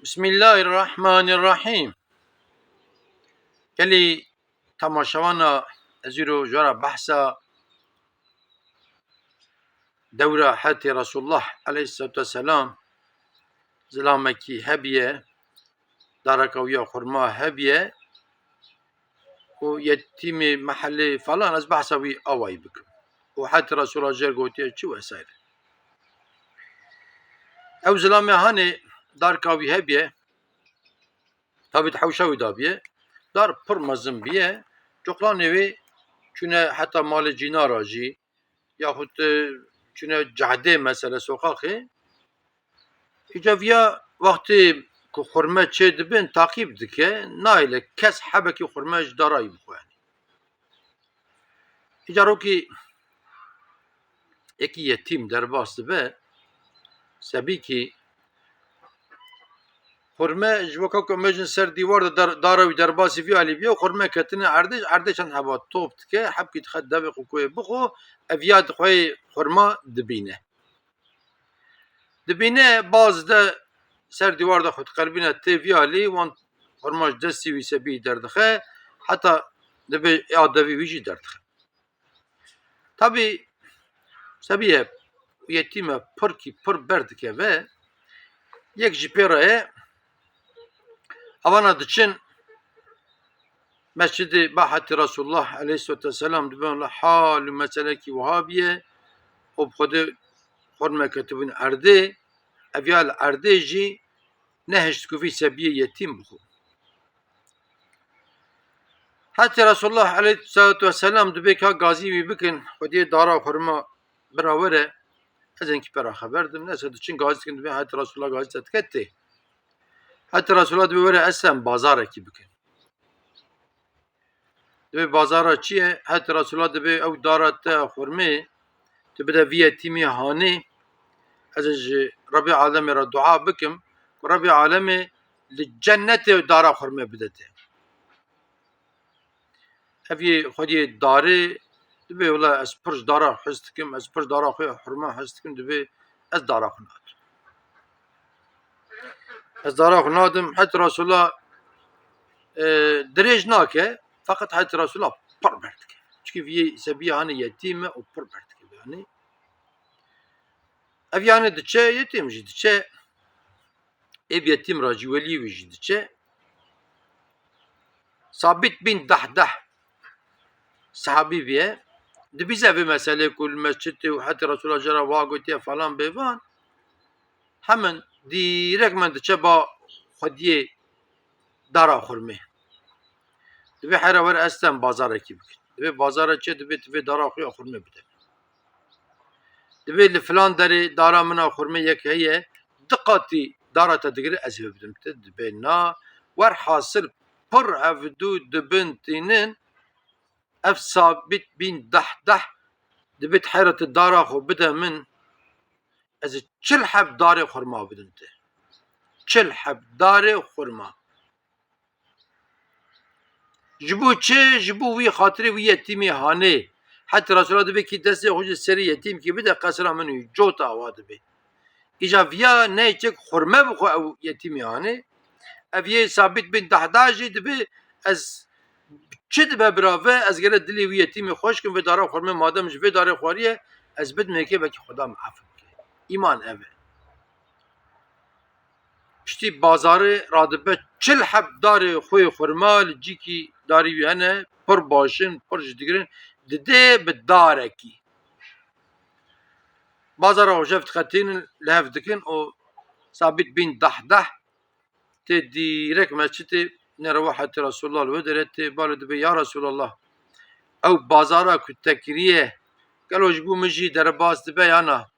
Bismillahirrahmanirrahim. Gelî temaşawana ez îro ji were behsa dewra hetê Resulullah aleyhisselatu vesselam zilamekî hebiye, dareka wî ya xurma hebiye û yetîmê mehellê falan ez behsa wî awayî bikim. û hetê Resulullah jêr gotiye çi vesaire. Ew zilamê hanê darka wî hebiye, tabî di hewşa wî dabiye, dar pir mezin biye, coxlanê wê çûne heta malê cînara jî yaxut çûne cehdê mesele soqaxê, îca viya wextê ku xurme çê dibin taqîb dike, naîle kes hebekî xurme ji darayî bixwe. Îca rokî yekî yetîm derbas dibe, sebîkî xurme ji weka ku mejin ser dîwar de dara wî derbasî vî alî biye, xurme ketine erdê, erdê çend heba top dike, hebkî dixe devê xwe ku yê bixwe, ev ya dixwe xurma dibîne. Dibîne baz de ser dîwar de xwe diqelbîne tê vî alî, wan xurma ji destî wî sebiyê derdixe, heta dibe ya devî wî jî derdixe. Tabî sebiyê yetîme pirkî pir berdikeve, yek ji pê re ye, evana diçin mescidê Bahetê Resulullah aleyhisselatu vesselam dibin li hal û meselekî wiha biye û bi Xwedê xurme ketibûn erdê, ev ya li erdê jî nehişt ku vî sebiyê yetîm bixwe. Hetê Resulullah aleyhisselatu vesselam dibe ka gazî wî bikin, Xwediyê dara xurma bira were, ez ên pera xeber dim, neyse diçin gazî dikin dibe Hetê Resulullah gazî te dike tê. Hetê Resulullah dibe were ez sem bazarekî bikim. Dibe bazara çi ye? Hetê Resulullah dibe ew dara te xurmê tu bide vî yetîmê hanê, ez ê ji Rabbê alemê re dua bikim ku Rabbê alemê li cennetê dara xurmê bide te. Ev yê Xwediyê darê dibe wela ez pir ji dara hez dikim, ez pir ji dara xwe xurma hez dikim, dibe ez dara xwe nadim. Ez dara xwe nadim, Hetê Resulullah dirêj nake, feqet Hetê Resulullah pir berdike. Çikî vî sebiyê hanê yetîm e û pir berdike yanî. Ev yanî diçe, yetîm jî diçe, ev yetîm ra jî welî wî jî diçe. Sabit bin Dehdeh sahabî biye, dibîze vê meselê ku li mescidê û Hetê Resulullah jê re wa gotiye falan bêvan, hemin dîrekmen diçe ba Xwediyê dara xurmê. Dibe here were ez tem bazarekî bikim. Dibe bazara çê dibe tu vê dara xwe ya xurmê bide. Dibe li filan derê dara min a xurmê yek heye, di qatî dara te digire ez ê bidim te, dibe na, werhasil pir hevdû dibin tînin, ev Sabit bin Dehdeh dibe here tu dara xwe bide min, ez ê çil heb darê xurma bidim te. Çil heb darê xurma. Ji bo çi? Ji bo wî xatirê wî yetîmê hanê. Hetê Resulullah dibe kî destê xwe ji serê yetîmkî bide, qesira min wî cota awa dibe. Îca viya neyçek xurme bixwe ew yetîmê hanê, ev yê Sabit bin Dehdeh jî dibe ez çi dibe birave, ez gere dilê wî yetîmê xweş kim, vê dara xurmê madem ji vê darê xwariye, ez bidim hêkê vekî Xweda min ev bike. İman ev e. Piştî bazarê radibe çil heb darê xwe xurma li cîkî darî wî hene, pir başin, pir ji digirin, didê bi darekî. Bazara rojev dixetînin, li hev dikin û Sabit bin Dehdeh tê dîrek mescidê nerewa Hetê Resulullah li wê derê tê balê dibe ya Resulullah, ew bazara ku te kiriye, gelo ji bo min jî derbas dibe yana.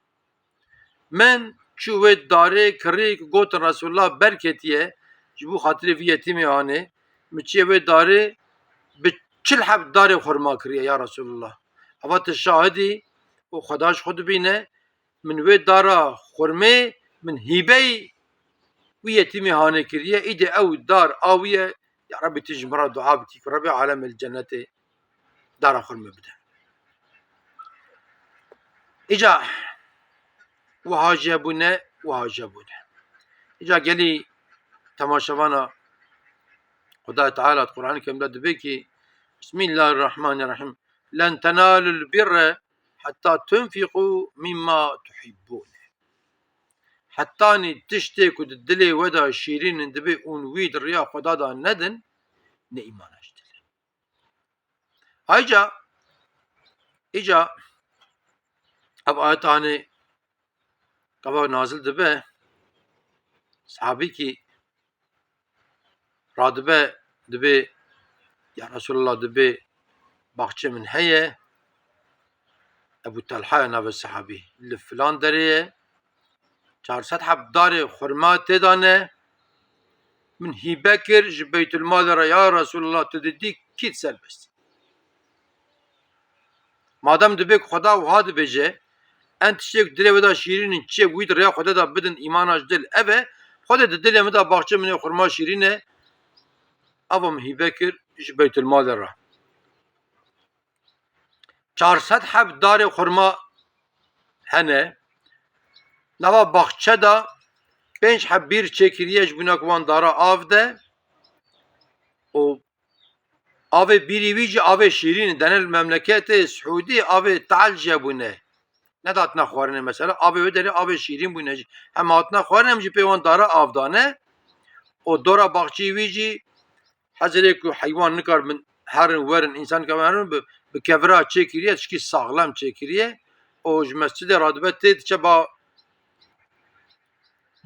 Min çû wê darê kirî ku gotin Resulullah berketiye, ji bo xatirê vî yetîmê hanê, min çiye wê darê bi çil heb darê xurma kiriye ya Resulullah. Eva tu şahidî û Xweda ji xwe dibîne, min wê dara xurmê min hîbeyê wî yetîmê hanê kiriye, îdî ew dar awiye, ya Rabbî tu ji min re dua bikî ku Rabbê alemê li cennetê dara xurmê bide. Îca wiha jî hebûne, wiha jî hebûne. Îca gelî تماشاوانا خدا تعالى القرآن كم لا دبيكي بسم الله الرحمن الرحيم لن تنالوا البر حتى تنفقوا مما تحبون حتى ني تشتي كد الدلي ودا شيرين دبي اون ويد ريا خدا دا ندن ne iman açtılar. Ayrıca ab ayetani kaba nazil dibe sahabi ki radibe dibe ya Resulullah dibe bahçe min heye Ebu Talha nave sahabi li filan dereye 400 hab darê xurma têdane min hîbe kir ji Beytülmal re ya Resulullah tu didî kît serbest. Madem dibe Xweda wiha dibêje en tiştek dilê wê da şîrînin çi wî di rêya Xwedê da bidin îmana ji dil ev e Xwedê di dilê min da baxçe min ê xurma şîrîn e ava min hîbe kir ji Beytülmalê re. 400 heb darê xurma hene nava baxçe da 5 heb bir çêkiriye ji bûna ku wan dara av de û avê birî wî jî avê şîrîn denel memleketê Suudî avê teal jî hebûne. Ne datine xwarinê mesela avê wê derê avê şîrîn bûne jî hem hatine xwarin hem jî pê wan dara av dane û dora baxçeyê wî jî hezirê ku heywan nikar min herin werin însan nikar herin bi kevira çêkiriye tişkî saxlam çêkiriye û ji mescidê radibe tê diçe ba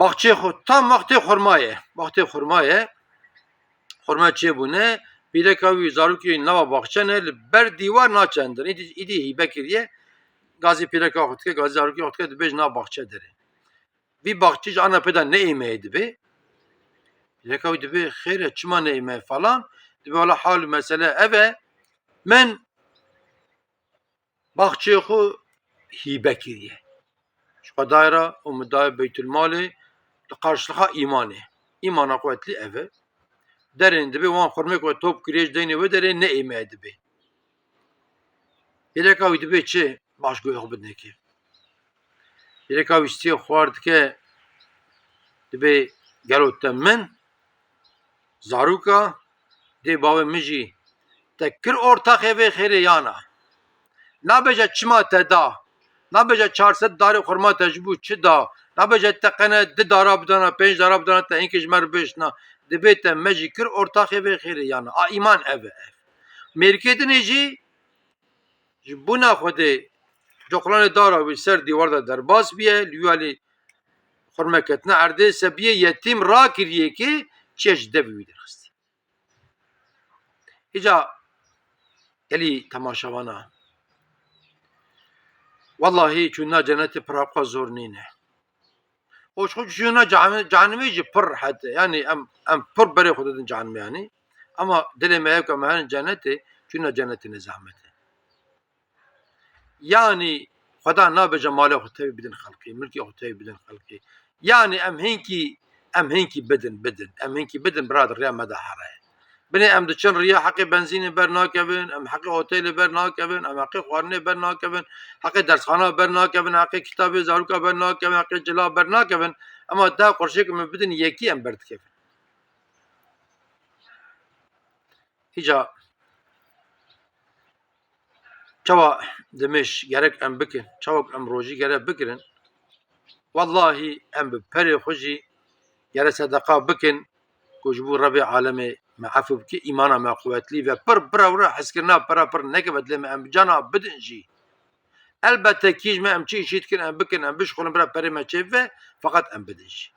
baxçeyê xwe tam wextê xurmayê xurma çêbûne pîreka wî zarokê nava baxçene li ber dîwar naçendir. Îdî hîbe kiriye gazî pîreka xwe dike gazî zarokê xwe dike dibêje nav baxçe derê. Vî baxçî ji ana pêda neîmeyê dibe. Pîreka wî dibe xêr e çima neîme falan dibe wala hal mesele ev e min baxçeyê xwe hîbe kiriye. Ji Xwedayê re û min daye Beytülmalê li qarşiliqa îmanê. İmana kuvvetlî ev e. Derên dibe wan xurmê ku top kiriye ji deynê wê derê neîmeyê dibe. Pîreka wî dibe çi baş guhê xwe binêke. Pîreka wî stiyê xwar dike dibe gelo te min zaroka dê bavê min jî te kir ortaxê vê xêrê yana. Nabêje çima te da. Nabêje 400 darê xurma te ji bû çi da. Nabêje te qene 2 dara bidana 5 dara bidana te hinkê ji me re bêşina. Dibe te me jî kir ortaxê vê xêrê yana. A îman ev e ev. Mêrikê dinê jî ji bûna Xwedê coxlanê dara wî ser dîwar da derbas biye li walê xurme ketine erdê sebiye yetîm rakiriye ki çiye ji devê wî derxistî. Îca gelî temaşavana wallahi çûna cennetê pira xwe zor nîne. O çûna cehennemê jî pir rehet e. Yani em pir berê xwe didin cehennemê yanî. Ama dilê me heye ku em herin cennetê çûna cennetê nezahmet e. Yani Xweda nabêje malê xwe tevî bidin xelkê, milkê xwe tevî bidin xelkê. Yani em hinkî bidin. Em hinkî bidin birader rêya me de here. Binê em diçin rêya heqê benzînê ber nakevin, em heqê otelê ber nakevin, em heqê xwarinê ber nakevin, heqê dersxana ber nakevin, heqê kitabê zaroka ber nakevin, heqê cila ber nakevin. Ama da qurşêk min bidin yekî em berdikevin. Îca çawa demiş gerek em bikin, çawek em rojî gerek bikirin. Wallahi em bi perê xwe jî gerek sedeka bikin ku ji bo Rebê alemê me efû bike îmana me kuvvetlî ve pir birawre hezkirina pira pir nekeve dilê me em cana bidin jî. Elbette kîj me em çi îşî dikin em bikin em bişxulin bira perê me çêv ve feqet em bidin jî.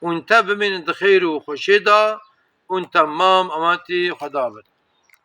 Hûn te bimînin di xêr û xweşê da hûn temam ematî Xweda bid.